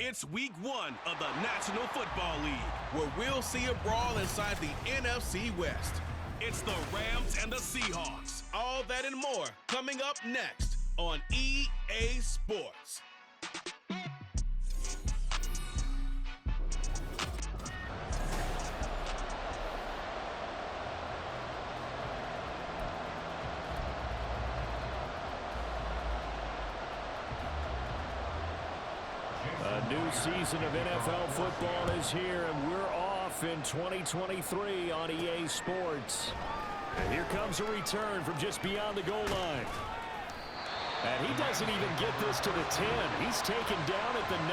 It's week 1 of the National Football League, where we'll see a brawl inside the NFC West. It's the Rams and the Seahawks. All that and more coming up next on EA Sports. A new season of NFL football is here, and we're off in 2023 on EA Sports. And here comes a return from just beyond the goal line. And he doesn't even get this to the 10. He's taken down at the 9.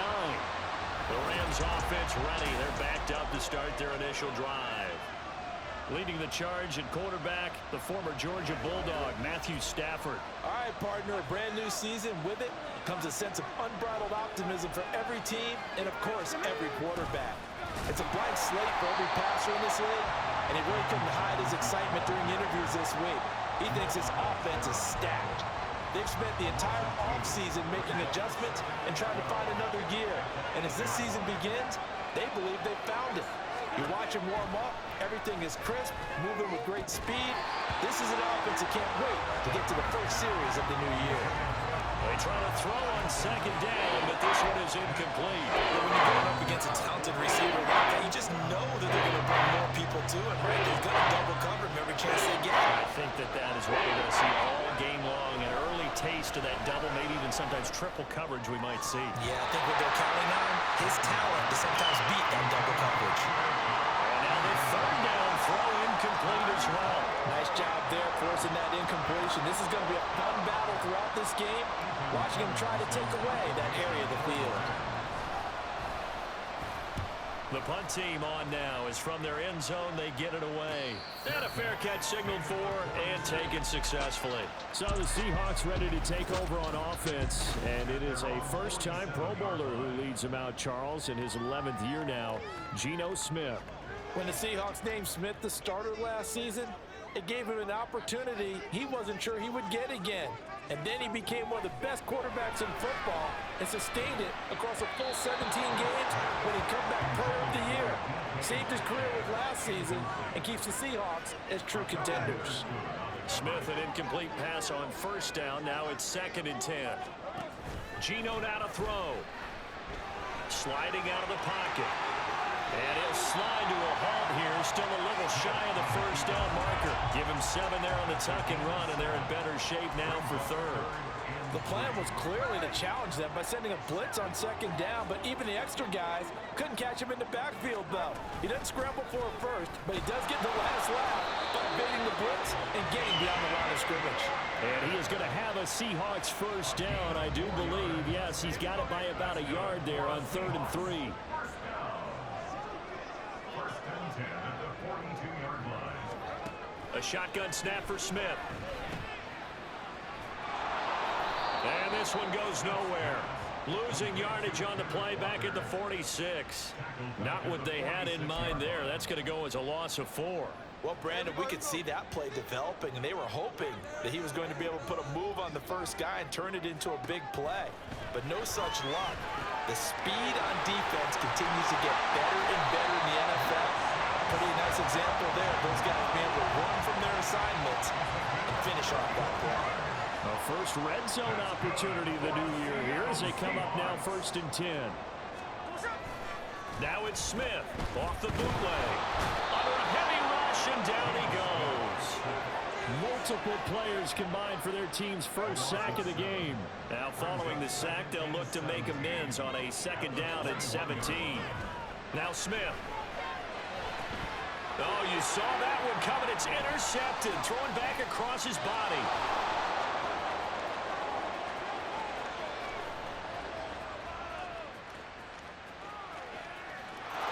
The Rams offense ready. They're backed up to start their initial drive. Leading the charge at quarterback, the former Georgia Bulldog, Matthew Stafford. All right, partner, a brand new season. With it comes a sense of unbridled optimism for every team and, of course, every quarterback. It's a blank slate for every passer in this league, and he really couldn't hide his excitement during interviews this week. He thinks his offense is stacked. They've spent the entire offseason making adjustments and trying to find another gear. And as this season begins, they believe they've found it. You watch him warm up, everything is crisp, moving with great speed. This is an offense that can't wait to get to the first series of the new year. They try to throw on second down, but this one is incomplete. When you're going up against a talented receiver like that, you just know that they're going to bring more people to him, right? They're going to double cover him every chance they get. I think that is what we're going to see all game long. An early taste of that double, maybe even sometimes triple coverage we might see. Yeah, I think what they're counting on, his talent to sometimes beat that double coverage. And now the third down throw incomplete as well. Nice job there forcing that incompletion. This is going to be a fun battle throughout this game. Watching him try to take away that area of the field. The punt team on now is from their end zone. They get it away. And a fair catch signaled for and taken successfully. So the Seahawks ready to take over on offense. And it is a first-time Pro Bowler who leads them out, Charles, in his 11th year now, Geno Smith. When the Seahawks named Smith the starter last season, it gave him an opportunity he wasn't sure he would get again. And then he became one of the best quarterbacks in football and sustained it across a full 17 games when he come back player of the year. Saved his career with last season and keeps the Seahawks as true contenders. Smith, an incomplete pass on first down. Now it's 2nd and 10. Geno now to throw. Sliding out of the pocket. And he'll slide to a halt here. Still a little shy of the first down marker. Give him 7 there on the tuck and run, and they're in better shape now for 3rd. The plan was clearly to challenge them by sending a blitz on 2nd down, but even the extra guys couldn't catch him in the backfield, though. He doesn't scramble for it first, but he does get the last lap by evading the blitz and getting beyond the line of scrimmage. And he is going to have a Seahawks first down, I do believe. Yes, he's got it by about a yard there on 3rd and 3. A shotgun snap for Smith. And this one goes nowhere. Losing yardage on the play back at the 46. Not what they had in mind there. That's going to go as a loss of 4. Well, Brandon, we could see that play developing, and they were hoping that he was going to be able to put a move on the first guy and turn it into a big play. But no such luck. The speed on defense continues to get better and better in the NFL. Pretty nice example there. Those guys being able to run from their assignments and finish off that play. A first red zone opportunity of the new year here as they come up now 1st and 10. Now it's Smith off the bootleg. Under a heavy rush, and down he goes. Multiple players combined for their team's first sack of the game. Now following the sack, they'll look to make amends on a 2nd down at 17. Now Smith. Oh, you saw that one coming. It's intercepted. Thrown back across his body.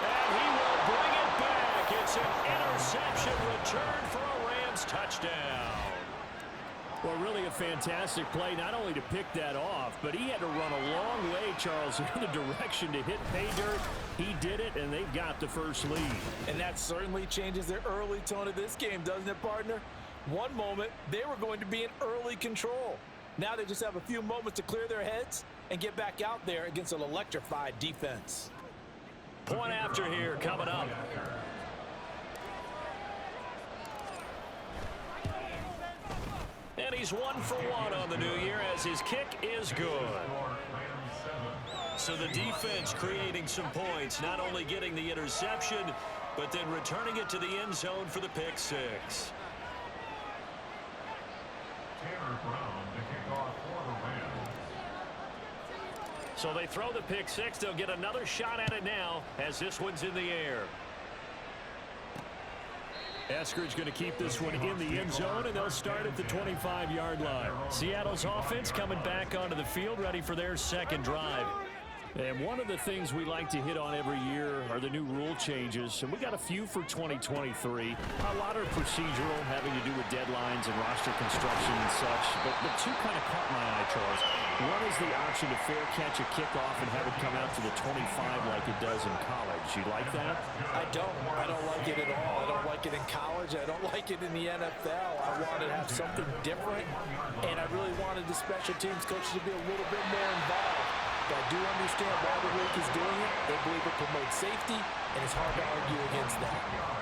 And he will bring it back. It's an interception return for a Rams touchdown. Well, really a fantastic play, not only to pick that off, but he had to run a long way, Charles, in the direction to hit pay dirt. He did it, and they've got the first lead. And that certainly changes the early tone of this game, doesn't it, partner? One moment, they were going to be in early control. Now they just have a few moments to clear their heads and get back out there against an electrified defense. Point after here coming up. And he's 1 for 1 on the new year as his kick is good. So the defense creating some points, not only getting the interception, but then returning it to the end zone for the pick six. So they throw the pick six. They'll get another shot at it now as this one's in the air. Eskridge going to keep this one in the end zone, and they'll start at the 25-yard line. Seattle's offense coming back onto the field, ready for their second drive. And one of the things we like to hit on every year are the new rule changes, and we got a few for 2023. A lot are procedural, having to do with deadlines and roster construction and such, but two kind of caught my eye, Charles. One is the option to fair catch a kickoff and have it come out to the 25 like it does in college. You like that? I don't like it at all. I don't like it in college. I don't like it in the NFL. I wanted to have something different, and I really wanted the special teams coaches to be a little bit more involved. But I do understand why the league is doing it. They believe it promotes safety, and it's hard to argue against that.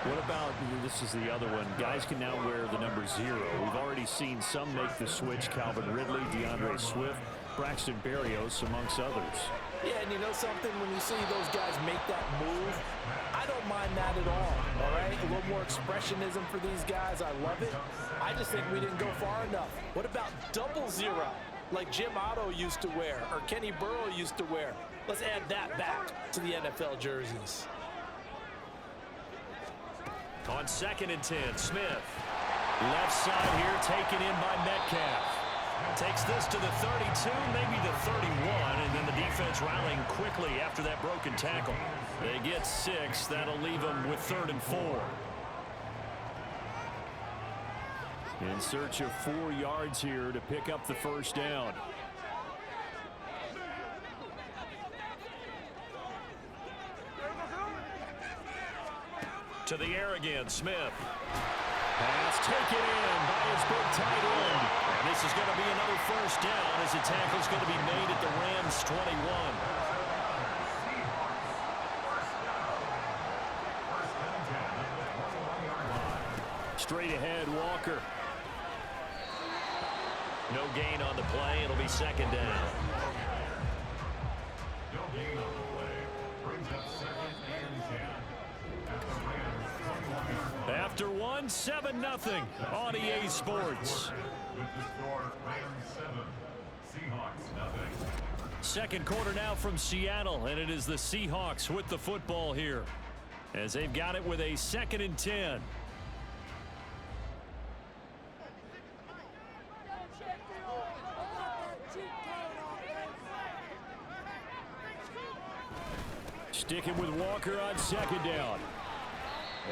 What about, this is the other one, guys can now wear the number 0. We've already seen some make the switch, Calvin Ridley, DeAndre Swift, Braxton Berrios, amongst others. Yeah, and you know something? When you see those guys make that move, I don't mind that at all right? A little more expressionism for these guys. I love it. I just think we didn't go far enough. What about double 0? Like Jim Otto used to wear, or Kenny Burrow used to wear. Let's add that back to the NFL jerseys. On 2nd and 10, Smith. Left side here, taken in by Metcalf. Takes this to the 32, maybe the 31, and then the defense rallying quickly after that broken tackle. They get 6. That'll leave them with 3rd and 4. In search of 4 yards here to pick up the first down. To the air again, Smith. Pass taken in by his big tight end. And this is going to be another first down as the tackle's going to be made at the Rams 21. Straight ahead, Walker. No gain on the play. It'll be 2nd down. No gain on the play. Brings up 2nd and 10. After one, 7-0 on EA Sports. With the score, Rams 7, Seahawks nothing. Second quarter now from Seattle, and it is the Seahawks with the football here as they've got it with a 2nd and 10. Sticking with Walker on 2nd down.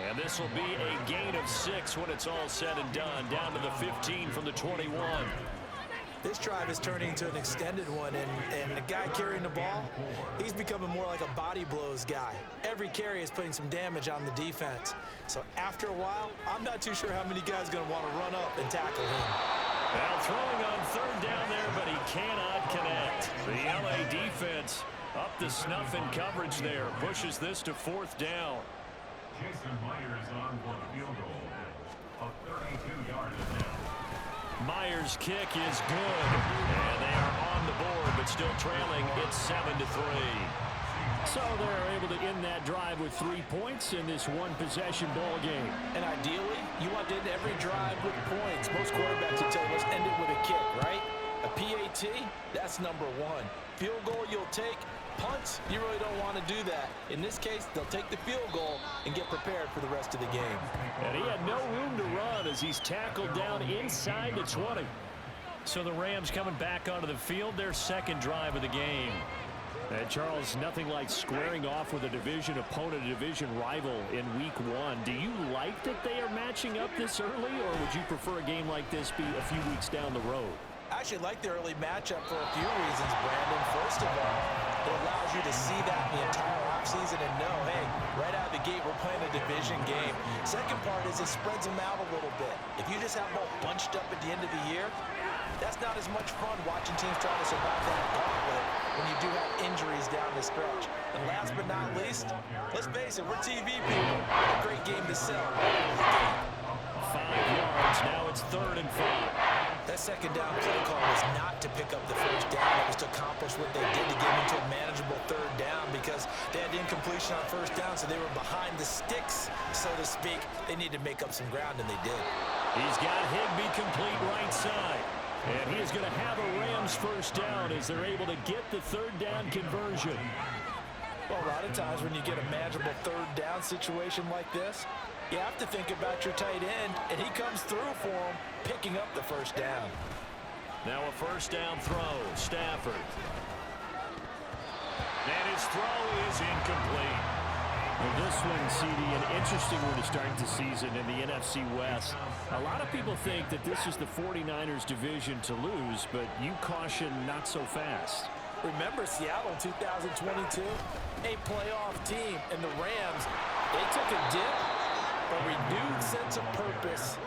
And this will be a gain of 6 when it's all said and done. Down to the 15 from the 21. This drive is turning into an extended one, and the guy carrying the ball, he's becoming more like a body blows guy. Every carry is putting some damage on the defense. So after a while, I'm not too sure how many guys are going to want to run up and tackle him. Well, throwing on 3rd down there, but he cannot connect. The LA defense up to snuff in coverage there. Pushes this to 4th down. Jason Myers on for the field goal. A 32-yard attempt. Myers' kick is good. And they are on the board, but still trailing. It's 7-3. So they're able to end that drive with 3 points in this one-possession ball game. And ideally, you want to end every drive with points. Most quarterbacks would tell you, let's end it with a kick, right? A PAT, that's number 1. Field goal you'll take. Punts, you really don't want to do that. In this case, they'll take the field goal and get prepared for the rest of the game. And he had no room to run as he's tackled down inside the 20. So the Rams coming back onto the field, their 2nd drive of the game. And Charles, nothing like squaring off with a division opponent, a division rival in week 1. Do you like that they are matching up this early, or would you prefer a game like this be a few weeks down the road? I actually like the early matchup for a few reasons, Brandon. First of all, It allows you to see that the entire offseason and know, hey, right out of the gate, we're playing a division game. Second part is it spreads them out a little bit. If you just have them all bunched up at the end of the year, that's not as much fun watching teams try to survive that gauntlet when you do have injuries down the stretch. And last but not least, let's face it, we're TV people. A great game to sell. 5 yards, now it's 3rd and 5. That second down play call was not to pick up the first down. It was to accomplish what they did to get into a manageable 3rd down because they had incompletion on first down, so they were behind the sticks, so to speak. They needed to make up some ground, and they did. He's got Higbee complete right side. And he is going to have a Rams first down as they're able to get the 3rd down conversion. Well, a lot of times when you get a manageable 3rd down situation like this, you have to think about your tight end, and he comes through for him, picking up the first down. Now a first down throw, Stafford. And his throw is incomplete. Well, this one, CD, an interesting one to start the season in the NFC West. A lot of people think that this is the 49ers division to lose, but you caution not so fast. Remember Seattle 2022? A playoff team, and the Rams, they took a dip, a renewed sense of purpose,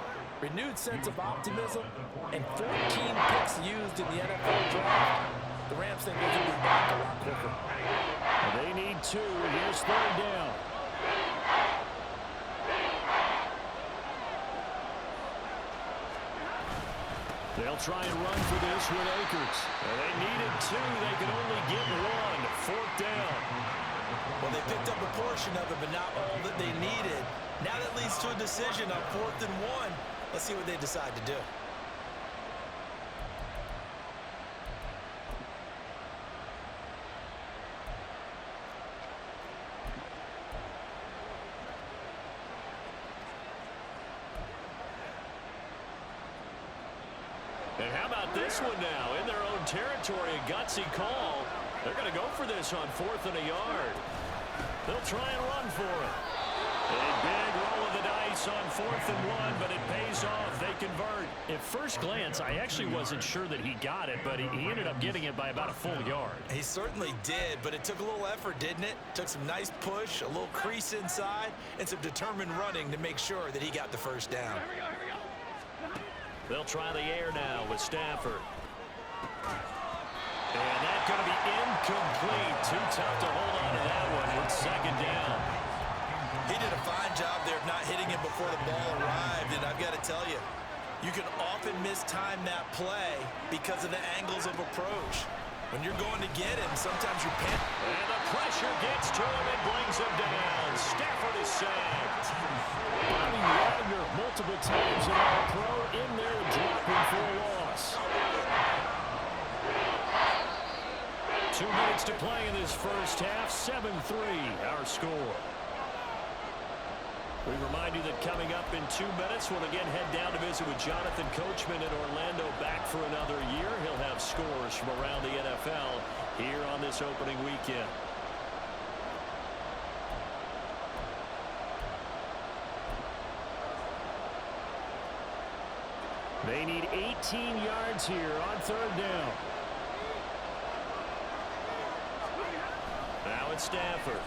renewed sense of optimism, and 14 picks used in the NFL draft. The Rams think they can be back a lot quicker. Well, they need 2. Here's 3rd down. They'll try and run for this with Akers. Well, they needed 2. They could only get 1. 4th down. Well, they picked up a portion of it, but not all that they needed. Now that leads to a decision on 4th and 1. Let's see what they decide to do. And how about this one now? In their own territory, a gutsy call. They're going to go for this on 4th and a yard. They'll try and run for it. A big roll of the dice on 4th and 1, but it pays off. They convert. At first glance, I actually wasn't sure that he got it, but he ended up getting it by about a full yard. He certainly did, but it took a little effort, didn't it? Took some nice push, a little crease inside, and some determined running to make sure that he got the first down. They'll try the air now with Stafford. And that's going to be incomplete. Too tough to hold on to that one. It's 2nd down. He did a fine job there of not hitting him before the ball arrived, and I've got to tell you, you can often mistime that play because of the angles of approach. When you're going to get him, sometimes you panic. And the pressure gets to him and brings him down. Stafford is sacked. Bobby Wagner multiple times in All-Pro in there dropping for a loss. 2 minutes to play in this first half. 7-3 our score. We remind you that coming up in 2 minutes, we'll again head down to visit with Jonathan Coachman in Orlando, back for another year. He'll have scores from around the NFL here on this opening weekend. They need 18 yards here on 3rd down. Now it's Stafford.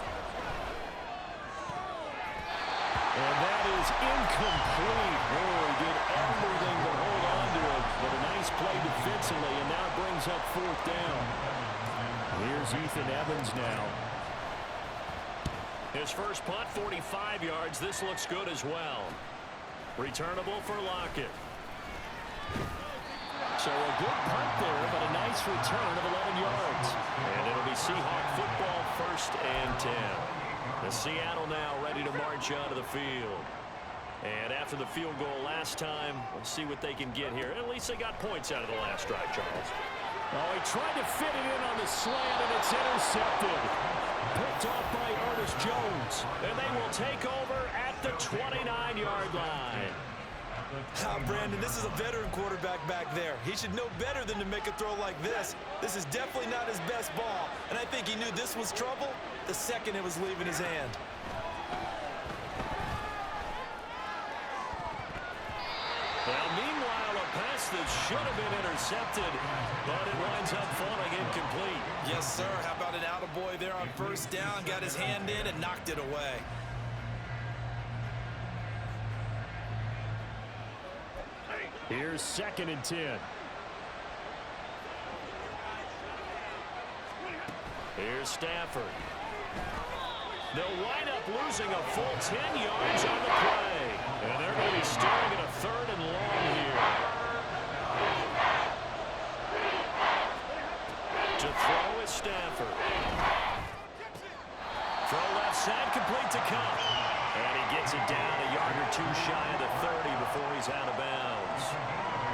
And that is incomplete. Oh, he did everything but hold on to it. But a nice play defensively, and now brings up 4th down. Here's Ethan Evans now. His first punt, 45 yards. This looks good as well. Returnable for Lockett. So a good punt there, but a nice return of 11 yards. And it'll be Seahawk football, 1st and 10. The Seattle now ready to march onto the field. And after the field goal last time, we'll see what they can get here. At least they got points out of the last drive, Charles. Oh, he tried to fit it in on the slant, and it's intercepted. Picked off by Ernest Jones. And they will take over at the 29-yard line. Brandon, this is a veteran quarterback back there. He should know better than to make a throw like this. This is definitely not his best ball, and I think he knew this was trouble the second it was leaving his hand. Well, meanwhile, a pass that should have been intercepted, but it winds up falling incomplete. Yeah, Yes, sir. How about an attaboy there on first down? Got his hand in and knocked it away. Here's 2nd and 10. Here's Stafford. They'll wind up losing a full 10 yards on the play. And they're going to be starting at a 3rd and long here. To throw is Stafford. Throw left side, complete to Cup. And he gets it down a yard or two shy of the 30 before he's out of bounds.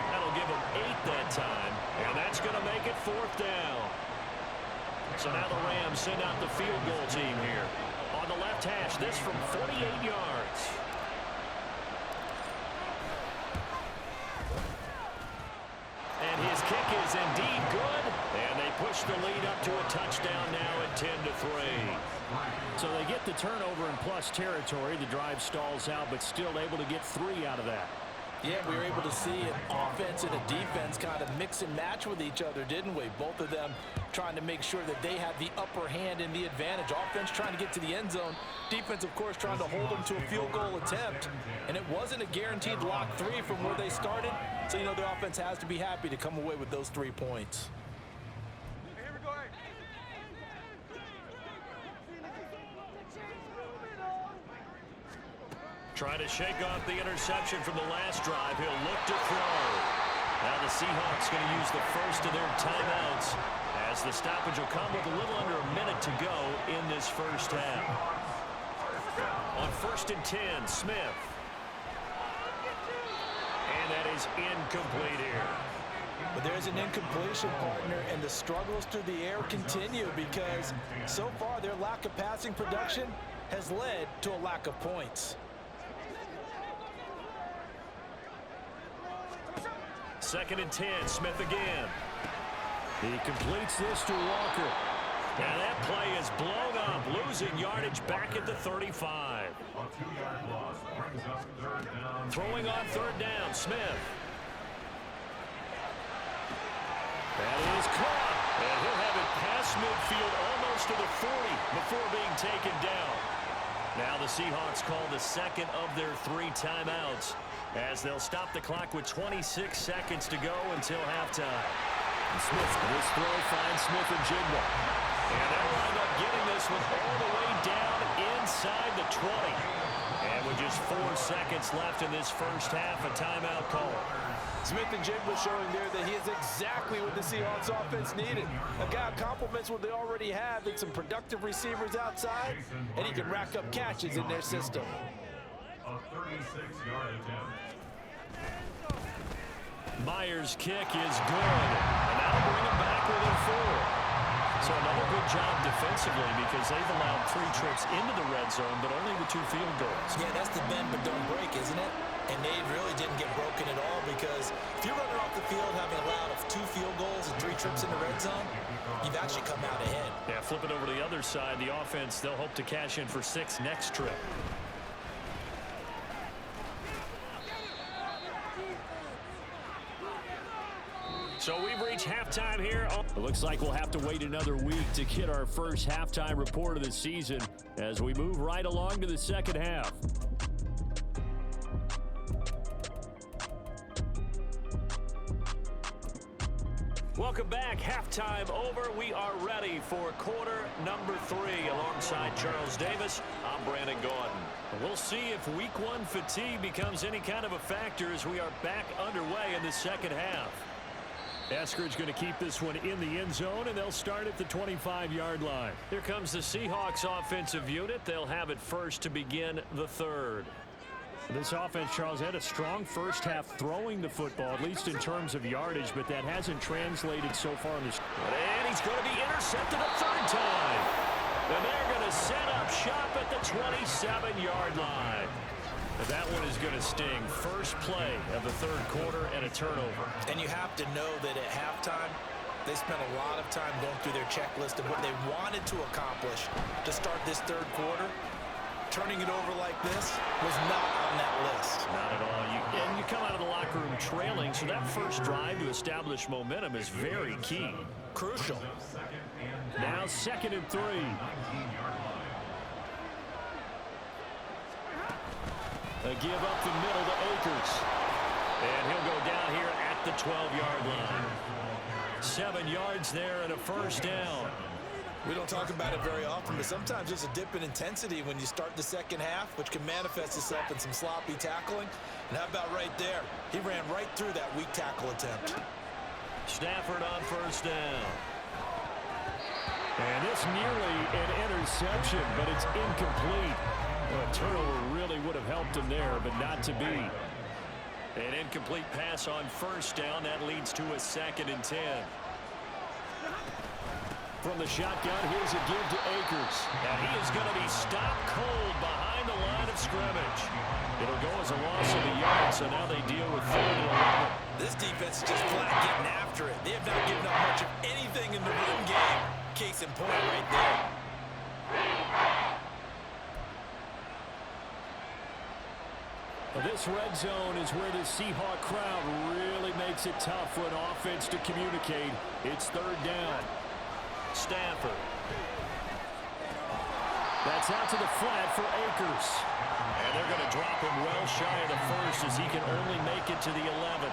That'll give him 8 that time. And that's going to make it 4th down. So now the Rams send out the field goal team here. On the left hash, this from 48 yards. And his kick is indeed good. And they push the lead up to a touchdown now at 10-3. So they get the turnover in plus territory. The drive stalls out, but still able to get 3 out of that. Yeah, we were able to see an offense and a defense kind of mix and match with each other, didn't we? Both of them trying to make sure that they had the upper hand and the advantage. Offense trying to get to the end zone. Defense, of course, trying to hold them to a field goal attempt. And it wasn't a guaranteed lock 3 from where they started. So, you know, the offense has to be happy to come away with those 3 points. Trying to shake off the interception from the last drive. He'll look to throw. Now the Seahawks going to use the first of their timeouts as the stoppage will come with a little under a minute to go in this first half. On 1st and 10, Smith. And that is incomplete here. But there's an incompletion, partner, and the struggles through the air continue because so far their lack of passing production has led to a lack of points. 2nd and 10, Smith again. He completes this to Walker. And that play is blown up, losing yardage back at the 35. A 2-yard loss brings up 3rd down. Throwing on 3rd down, Smith. That is caught. And he'll have it past midfield almost to the 40 before being taken down. Now the Seahawks call the 2nd of their 3 timeouts as they'll stop the clock with 26 seconds to go until halftime. And Smith, this throw finds Smith and Jigba. And they'll wind up getting this one all the way down inside the 20. And with just 4 seconds left in this first half, a timeout call. Smith and Jigba showing there that he is exactly what the Seahawks offense needed. A guy complements what they already have and some productive receivers outside, and he can rack up catches in their system. A 36-yard attempt. Myers' kick is good, and that'll bring him back within 4. So another good job defensively because they've allowed 3 trips into the red zone, but only the 2 field goals. Yeah, that's the bend but don't break, isn't it? And they really didn't get broken at all because if you're running off the field having allowed 2 field goals and 3 trips in the red zone, you've actually come out ahead. Yeah, flip it over to the other side. The offense, they'll hope to cash in for 6 next trip. So we've reached halftime here. It looks like we'll have to wait another week to get our first halftime report of the season as we move right along to the second half. Welcome back. Halftime over. We are ready for quarter number 3. Alongside Charles Davis, I'm Brandon Gordon. We'll see if week 1 fatigue becomes any kind of a factor as we are back underway in the second half. Eskridge going to keep this one in the end zone, and they'll start at the 25-yard line. Here comes the Seahawks offensive unit. They'll have it first to begin the 3rd. This offense, Charles, had a strong first half throwing the football, at least in terms of yardage, but that hasn't translated so far in this. And he's going to be intercepted a 3rd time. And they're going to set up shop at the 27-yard line. But that one is going to sting. First play of the 3rd quarter and a turnover. And you have to know that at halftime, they spent a lot of time going through their checklist of what they wanted to accomplish to start this 3rd quarter. Turning it over like this was not on that list. Not at all. And you come out of the locker room trailing, so that first drive to establish momentum is very key. Crucial. Now 2nd and 3. A give up the middle to Akers. And he'll go down here at the 12-yard line. 7 yards there and a first down. We don't talk about it very often, but sometimes there's a dip in intensity when you start the second half, which can manifest itself in some sloppy tackling. And how about right there? He ran right through that weak tackle attempt. Stafford on first down. And it's nearly an interception, but it's incomplete. Well, a turnover really would have helped him there, but not to be. An incomplete pass on first down. That leads to a 2nd and 10. From the shotgun, here's a give to Akers. And he is going to be stopped cold behind the line of scrimmage. It'll go as a loss of a yard, so now they deal with 3rd and 11. This defense is just flat getting after it. They have not given up much of anything in the run game. Case in point right there. This red zone is where the Seahawk crowd really makes it tough for an offense to communicate. It's 3rd down. Stafford. That's out to the flat for Akers. And they're going to drop him well shy of the first as he can only make it to the 11.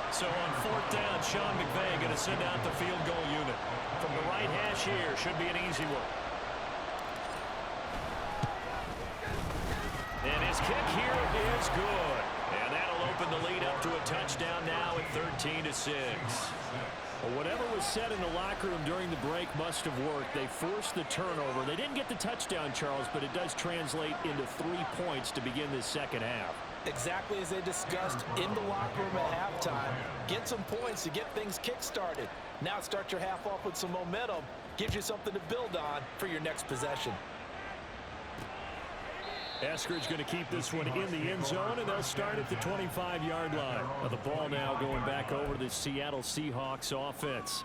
So on 4th down, Sean McVay going to send out the field goal unit. From the right hash here, should be an easy one. And his kick here is good. And that'll open the lead up to a touchdown now at 13-6. Well, whatever was said in the locker room during the break must have worked. They forced the turnover. They didn't get the touchdown, Charles, but it does translate into 3 points to begin this second half. Exactly as they discussed in the locker room at halftime. Get some points to get things kick-started. Now start your half off with some momentum. Gives you something to build on for your next possession. Eskridge going to keep this one in the end zone, and they'll start at the 25-yard line. Now the ball now going back over to the Seattle Seahawks offense.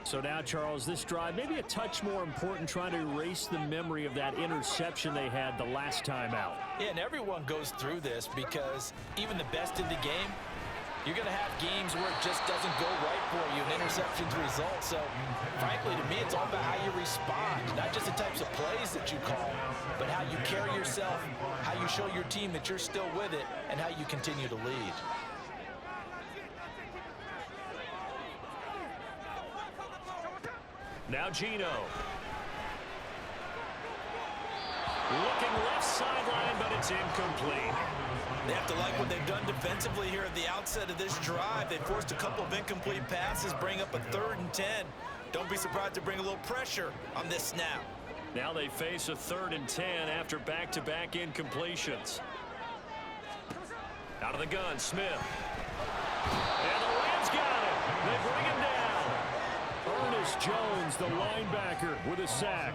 So now, Charles, this drive maybe a touch more important, trying to erase the memory of that interception they had the last time out. Yeah, and everyone goes through this because even the best in the game, you're going to have games where it just doesn't go right for you, and interceptions result. So, frankly, to me, it's all about how you respond, not just the types of plays that you call, but how you carry yourself, how you show your team that you're still with it, and how you continue to lead. Now Gino. Looking left sideline, but it's incomplete. They have to like what they've done defensively here at the outset of this drive. They forced a couple of incomplete passes, bring up a 3rd and 10. Don't be surprised to bring a little pressure on this snap. Now they face a 3rd and 10 after back-to-back incompletions. Out of the gun, Smith. And the Rams got it. They bring him down. Ernest Jones, the linebacker, with a sack.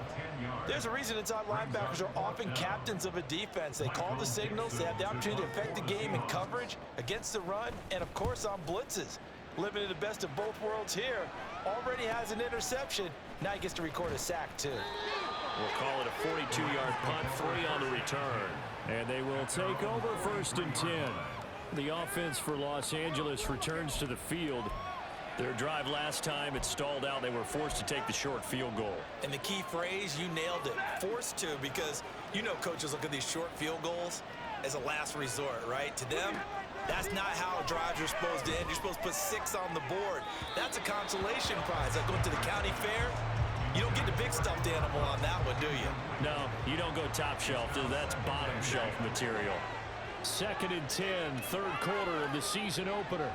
There's a reason inside linebackers are often captains of a defense. They call the signals. They have the opportunity to affect the game in coverage, against the run, and, of course, on blitzes. Living in the best of both worlds here. Already has an interception. Now he gets to record a sack, too. We'll call it a 42-yard punt, 3 on the return. And they will take over 1st and 10. The offense for Los Angeles returns to the field. Their drive last time, it stalled out. They were forced to take the short field goal. And the key phrase, you nailed it. Forced to, because you know coaches look at these short field goals as a last resort, right? To them, that's not how drives are supposed to end. You're supposed to put 6 on the board. That's a consolation prize. Like going to the county fair, you don't get the big stuffed animal on that one, do you? No, you don't go top shelf. That's bottom shelf material. 2nd and 10, 3rd quarter of the season opener.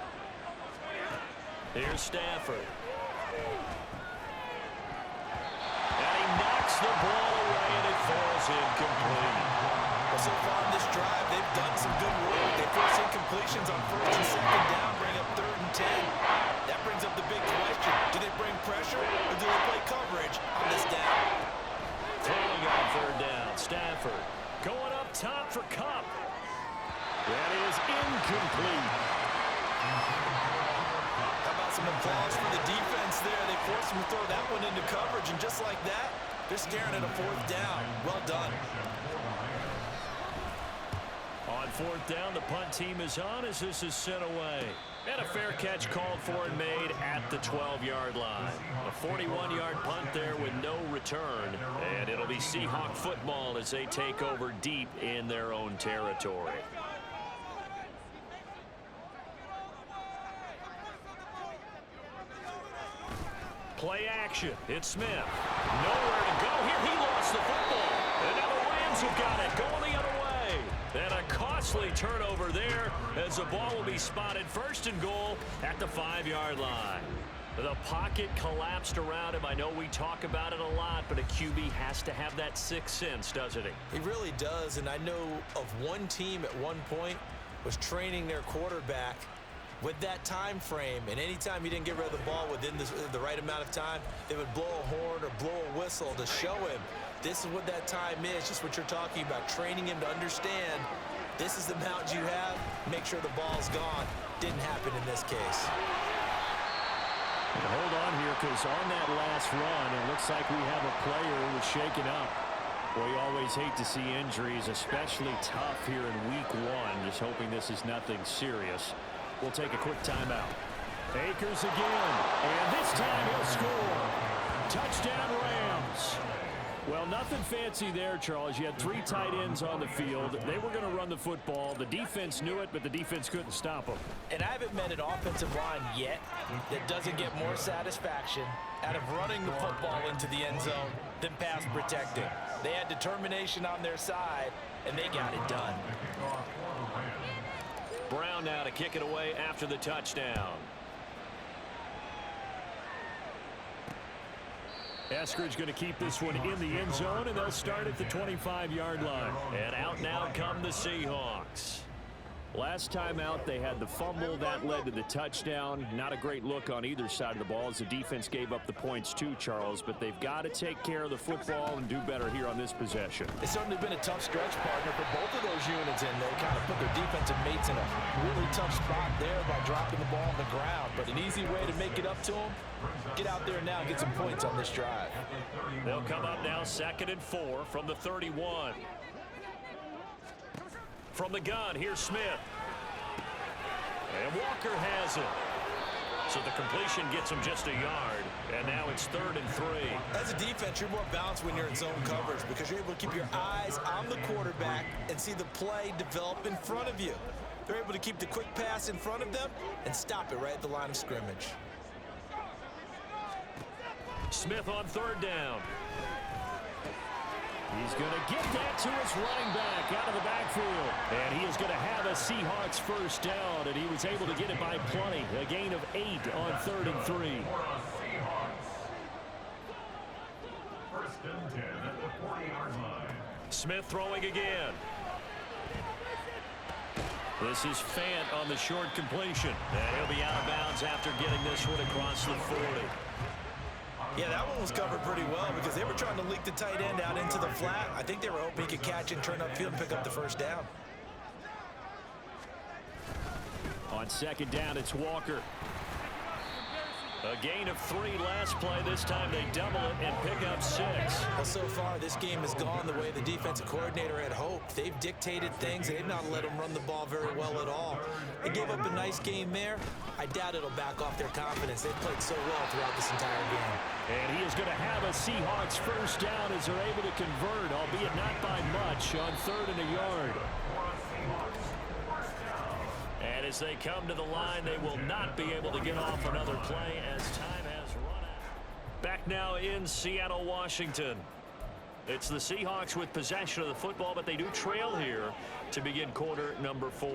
Here's Stafford. And he knocks the ball away, and it falls incomplete. Well, so far in this drive, they've done some good work. They force incompletions on 1st and 2nd down, bring up 3rd and 10. That brings up the big question. Do they bring pressure, or do they play coverage on this down? Throwing on 3rd down, Stafford going up top for Kupp. That is incomplete. How about some applause for the defense there? They forced him to throw that one into coverage, and just like that, they're staring at a 4th down. Well done. On fourth down, the punt team is on as this is sent away. And a fair catch called for and made at the 12-yard line. A 41-yard punt there with no return. And it'll be Seahawk football as they take over deep in their own territory. Play action. It's Smith. Nowhere to go here. He lost the football. And now the Rams have got it. Going the other way. And a costly turnover there as the ball will be spotted first and goal at the 5-yard line. The pocket collapsed around him. I know we talk about it a lot, but a QB has to have that sixth sense, doesn't he? He really does, and I know of one team at one point was training their quarterback with that time frame, and anytime he didn't get rid of the ball within the right amount of time, they would blow a horn or blow a whistle to show him this is what that time is, just what you're talking about, training him to understand this is the amount you have, make sure the ball's gone. Didn't happen in this case. Hold on here, because on that last run, it looks like we have a player who was shaken up. Well, you always hate to see injuries, especially tough here in week one. Just hoping this is nothing serious. We'll take a quick timeout. Akers again, and this time he'll score. Touchdown, Rams. Well, nothing fancy there, Charles. You had 3 tight ends on the field. They were going to run the football. The defense knew it, but the defense couldn't stop them. And I haven't met an offensive line yet that doesn't get more satisfaction out of running the football into the end zone than pass protecting. They had determination on their side, and they got it done. Brown now to kick it away after the touchdown. Eskridge going to keep this one in the end zone, and they'll start at the 25-yard line. And out now come the Seahawks. Last time out, they had the fumble. That led to the touchdown. Not a great look on either side of the ball as the defense gave up the points too, Charles. But they've got to take care of the football and do better here on this possession. It's certainly been a tough stretch, partner, for both of those units, and they kind of put their defensive mates in a really tough spot there by dropping the ball on the ground. But an easy way to make it up to them, get out there now and get some points on this drive. They'll come up now 2nd and 4 from the 31. From the gun, here's Smith. And Walker has it. So the completion gets him just a yard. And now it's 3rd and 3. As a defense, you're more balanced when you're in zone coverage because you're able to keep your eyes on the quarterback and see the play develop in front of you. They're able to keep the quick pass in front of them and stop it right at the line of scrimmage. Smith on 3rd down. He's going to get that to his running back out of the backfield. And he is going to have a Seahawks first down, and he was able to get it by plenty. A gain of 8 on 3rd and 3. First and 10 at the 40-yard line. Smith throwing again. This is Fant on the short completion. And he'll be out of bounds after getting this one across the 40. Yeah, that one was covered pretty well because they were trying to leak the tight end out into the flat. I think they were hoping he could catch and turn upfield and pick up the first down. On 2nd down, it's Walker. A gain of 3 last play. This time they double it and pick up 6. Well, so far, this game has gone the way the defensive coordinator had hoped. They've dictated things. They've not let them run the ball very well at all. They gave up a nice game there. I doubt it'll back off their confidence. They've played so well throughout this entire game. And he is going to have a Seahawks first down as they're able to convert, albeit not by much, on 3rd and a yard. And as they come to the line, they will not be able to get off another play as time has run out. Back now in Seattle, Washington. It's the Seahawks with possession of the football, but they do trail here to begin quarter number 4.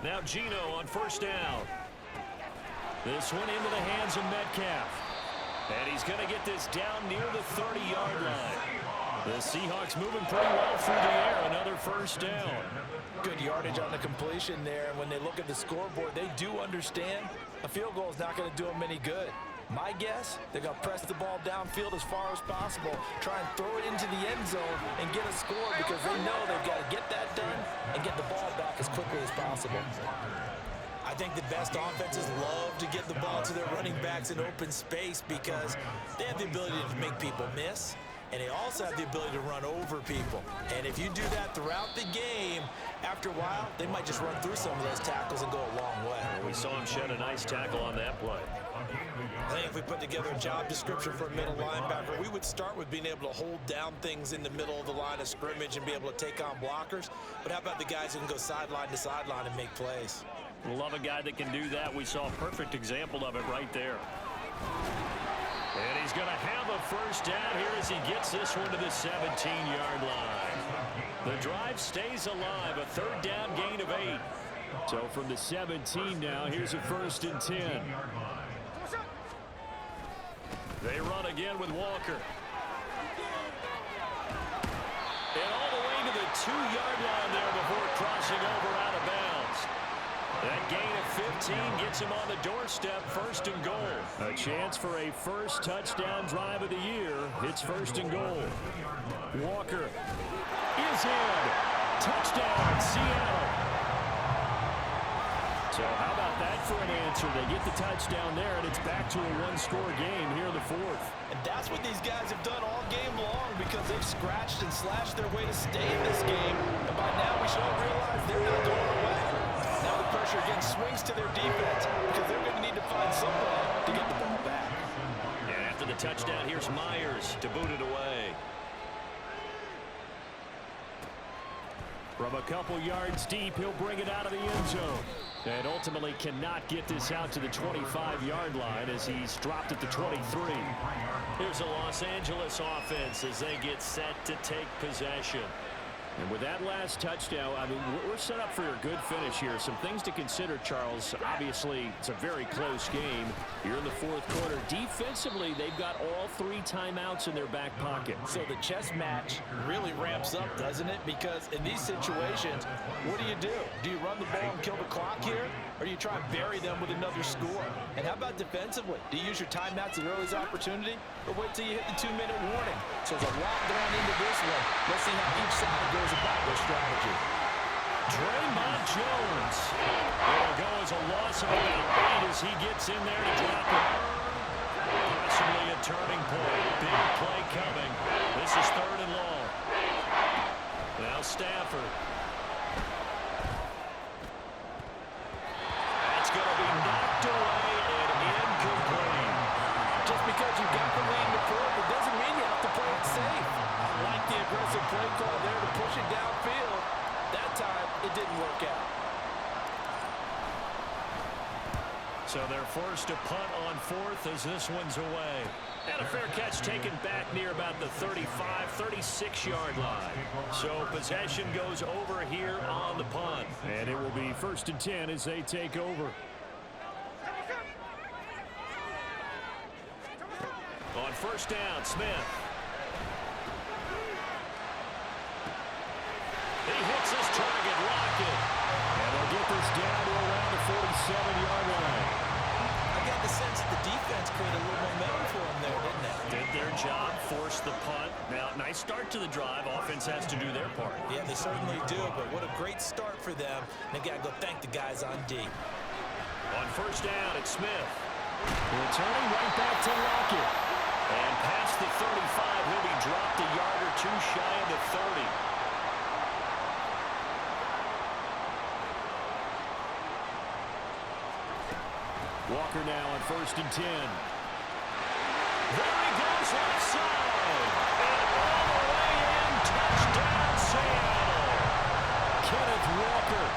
Now Geno on first down. This one into the hands of Metcalf. And he's going to get this down near the 30-yard line. The Seahawks moving pretty well through the air. Another first down. Good yardage on the completion there. And when they look at the scoreboard, they do understand a field goal is not going to do them any good. My guess, they're going to press the ball downfield as far as possible, try and throw it into the end zone and get a score because they know they've got to get that done and get the ball back as quickly as possible. I think the best offenses love to get the ball to their running backs in open space because they have the ability to make people miss. and they also have the ability to run over people. And if you do that throughout the game, after a while, they might just run through some of those tackles and go a long way. We saw him shed a nice tackle on that play. I think if we put together a job description for a middle linebacker, we would start with being able to hold down things in the middle of the line of scrimmage and be able to take on blockers. But how about the guys who can go sideline to sideline and make plays? We'll love a guy that can do that. We saw a perfect example of it right there. And he's going to have a first down here as he gets this one to the 17-yard line. The drive stays alive, a third down gain of 8. So from the 17 now, here's a 1st and 10. They run again with Walker. And all the way to the 2-yard line there before crossing over out of bounds. That gain of 15 gets him on the doorstep, 1st and goal. A chance for a first touchdown drive of the year. It's 1st and goal. Walker is in. Touchdown, Seattle. So how about that for an answer? They get the touchdown there, and it's back to a one-score game here in the 4th. And that's what these guys have done all game long because they've scratched and slashed their way to stay in this game. And by now we should all realize they're not going away. Now the pressure again swings to their defense because they're going to need to find some way to get the ball back. And after the touchdown, here's Myers to boot it away. From a couple yards deep, he'll bring it out of the end zone. And ultimately cannot get this out to the 25-yard line as he's dropped at the 23. Here's the Los Angeles offense as they get set to take possession. And with that last touchdown, I mean, we're set up for a good finish here. Some things to consider, Charles. Obviously, it's a very close game. You're in the 4th quarter. Defensively, they've got all 3 timeouts in their back pocket. So the chess match really ramps up, doesn't it? Because in these situations, what do? Do you run the ball and kill the clock here? Or do you try and bury them with another score? And how about defensively? Do you use your timeouts at earliest opportunity? Or wait till you hit the 2-minute warning? So there's a lot going into this one. Let's see how each side goes about their strategy. Draymond Jones. It'll go as a loss of about 8 as he gets in there to drop it. Possibly a turning point. Big play coming. This is 3rd and long. Now Stafford. That's going to be knocked away and incomplete. Just because you got the lead in the 4th, it doesn't mean you have to play it safe. I like the aggressive play call there to push it downfield. That time, it didn't work out. So they're forced to punt on 4th as this one's away. And a fair catch taken back near about the 35, 36-yard line. So possession goes over here on the punt. And it will be 1st and 10 as they take over. On 1st down, Smith. He hits his target, Lockett. And they'll get this down to around the 47-yard line. I got the sense that the defense created a little momentum for them there, didn't they? Did their job, forced the punt. Now, nice start to the drive. Offense has to do their part. Yeah, they certainly do, but what a great start for them. And they got to go thank the guys on D. On 1st down, it's Smith. Returning right back to Lockett. And past the 35, he'll be dropped a yard or 2 shy of the 30. Walker now on 1st and 10. There he goes left side. And all the way in, touchdown Seattle. Kenneth Walker,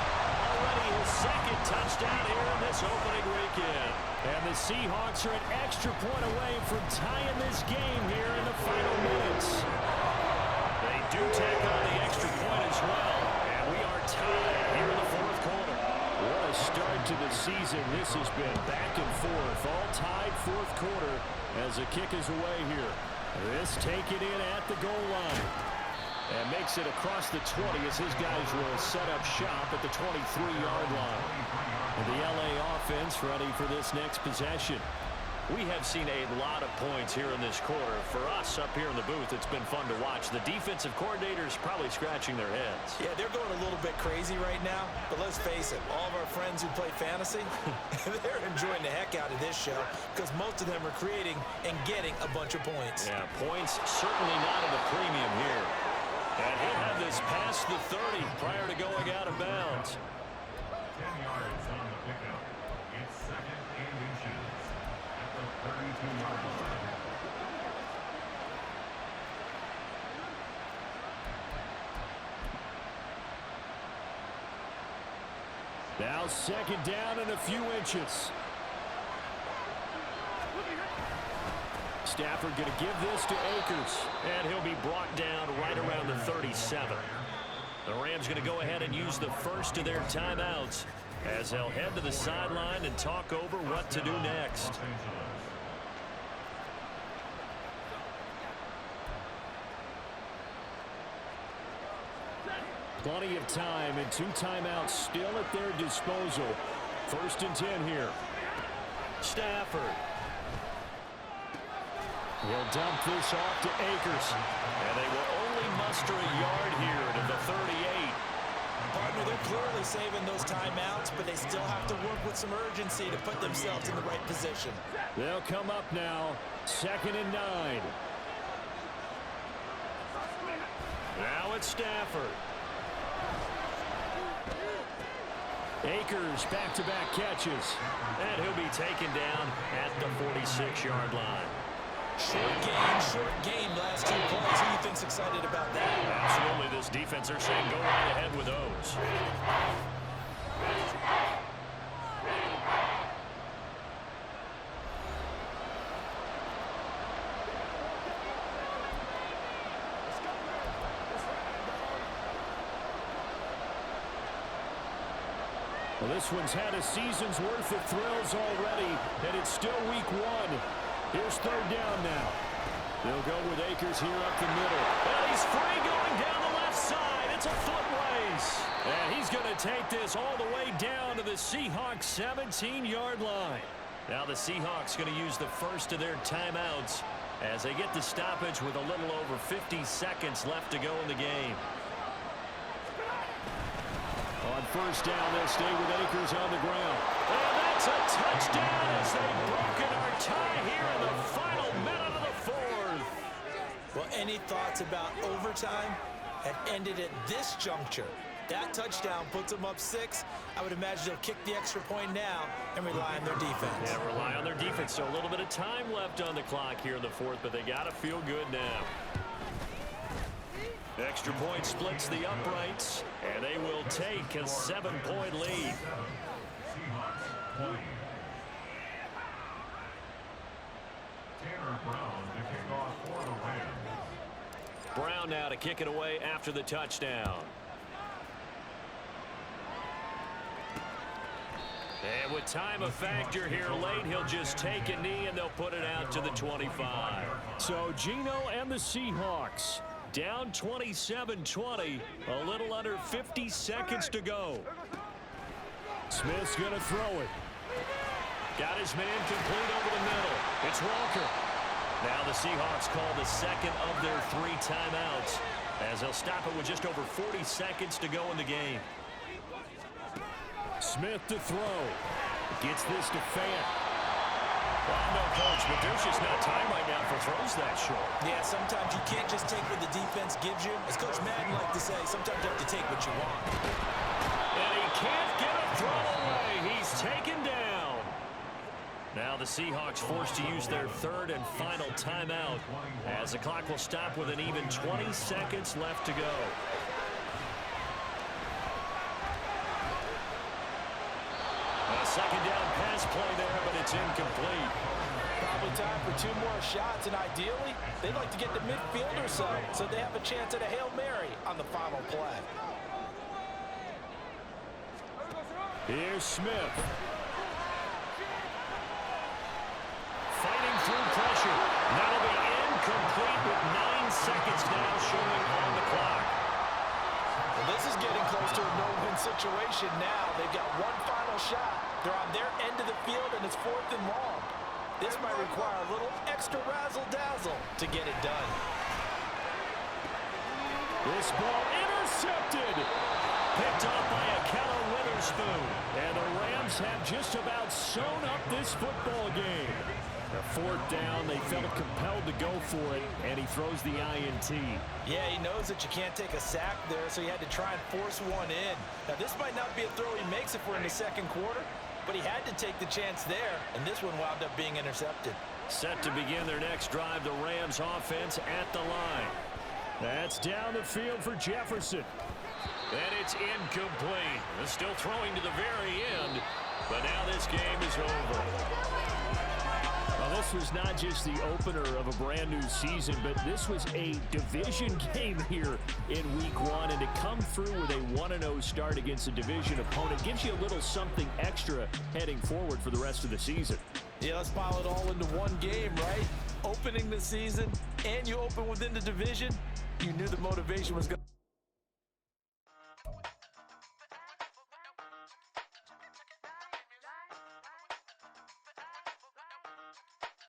already his 2nd touchdown here in this opening weekend. And the Seahawks are an extra point away from tying this game here in the final minutes. They do take on the extra point as well. And we are tied here in the 4th quarter. What a start to the season. This has been back and forth. All tied 4th quarter as the kick is away here. This taken in at the goal line. And makes it across the 20 as his guys will set up shop at the 23-yard line. And the LA offense ready for this next possession. We have seen a lot of points here in this quarter. For us up here in the booth, it's been fun to watch. The defensive coordinators probably scratching their heads. Yeah, they're going a little bit crazy right now, but let's face it, all of our friends who play fantasy, they're enjoying the heck out of this show because most of them are creating and getting a bunch of points. Yeah, points certainly not at a premium here. And he'll have this past the 30 prior to going out of bounds. 10 yards on the pickup. It's 2nd and inches at the 32-yard line. Now 2nd down and a few inches. Stafford going to give this to Akers, and he'll be brought down right around the 37. The Rams going to go ahead and use the first of their timeouts as they'll head to the sideline and talk over what to do next. Plenty of time and 2 timeouts still at their disposal. 1st and 10 here. Stafford. He'll dump this off to Akers. And they will only muster a yard here to the 38. Partner, they're clearly saving those timeouts, but they still have to work with some urgency to put themselves in the right position. They'll come up now. 2nd and 9. Now it's Stafford. Akers back-to-back catches. And he'll be taken down at the 46-yard line. Short game last 2 plays. Who do you think's excited about that? Absolutely, this defense are saying go right ahead with those. Well, this one's had a season's worth of thrills already, and it's still week 1. Here's 3rd down now. They'll go with Akers here up the middle. And he's free going down the left side. It's a foot race. And he's going to take this all the way down to the Seahawks 17-yard line. Now the Seahawks going to use the first of their timeouts as they get the stoppage with a little over 50 seconds left to go in the game. On 1st down, they'll stay with Akers on the ground. And that's a touchdown as they've broken our tie here in the final minute of the 4th. Well, any thoughts about overtime had ended at this juncture? That touchdown puts them up 6. I would imagine they'll kick the extra point now and rely on their defense. Yeah, rely on their defense. So a little bit of time left on the clock here in the 4th, but they got to feel good now. Extra point splits the uprights, and they will take a 7-point lead. Seahawks 20. Tanner Brown to kick off for the Rams. Brown now to kick it away after the touchdown. And with time a factor here late, he'll just take a knee and they'll put it out to the 25. So Geno and the Seahawks down 27-20, a little under 50 seconds to go. Smith's going to throw it. Got his man complete over the middle. It's Walker. Now the Seahawks call the 2nd of their 3 timeouts as they'll stop it with just over 40 seconds to go in the game. Smith to throw. Gets this to Fant. Well, I know, Coach, but there's just not time right now for throws that short. Yeah, sometimes you can't just take what the defense gives you. As Coach Madden liked to say, sometimes you have to take what you want. And he can't get a throw away. He's taken down. Now the Seahawks forced to use their 3rd and final timeout as the clock will stop with an even 20 seconds left to go. A 2nd down pass play there, but it's incomplete. Probably time for 2 more shots, and ideally, they'd like to get the midfield or so they have a chance at a Hail Mary on the final play. Here's Smith. Fighting through pressure. That'll be incomplete with 9 seconds now showing on the clock. Well, this is getting close to a no-win situation now. They've got one final shot. They're on their end of the field, and it's 4th and long. This might require a little extra razzle-dazzle to get it done. This ball intercepted. Picked up by a Keller Witherspoon. And the Rams have just about sewn up this football game. A fourth down, they felt compelled to go for it, and he throws the INT. Yeah, he knows that you can't take a sack there, so he had to try and force one in. Now, this might not be a throw he makes if we're in the second quarter, but he had to take the chance there, and this one wound up being intercepted. Set to begin their next drive, the Rams offense at the line. That's down the field for Jefferson. And it's incomplete. They're still throwing to the very end, but now this game is over. Well, this was not just the opener of a brand new season, but this was a division game here in week 1. And to come through with a 1-0 start against a division opponent gives you a little something extra heading forward for the rest of the season. Yeah, let's pile it all into one game, right? Opening the season, and you open within the division. You knew the motivation was going to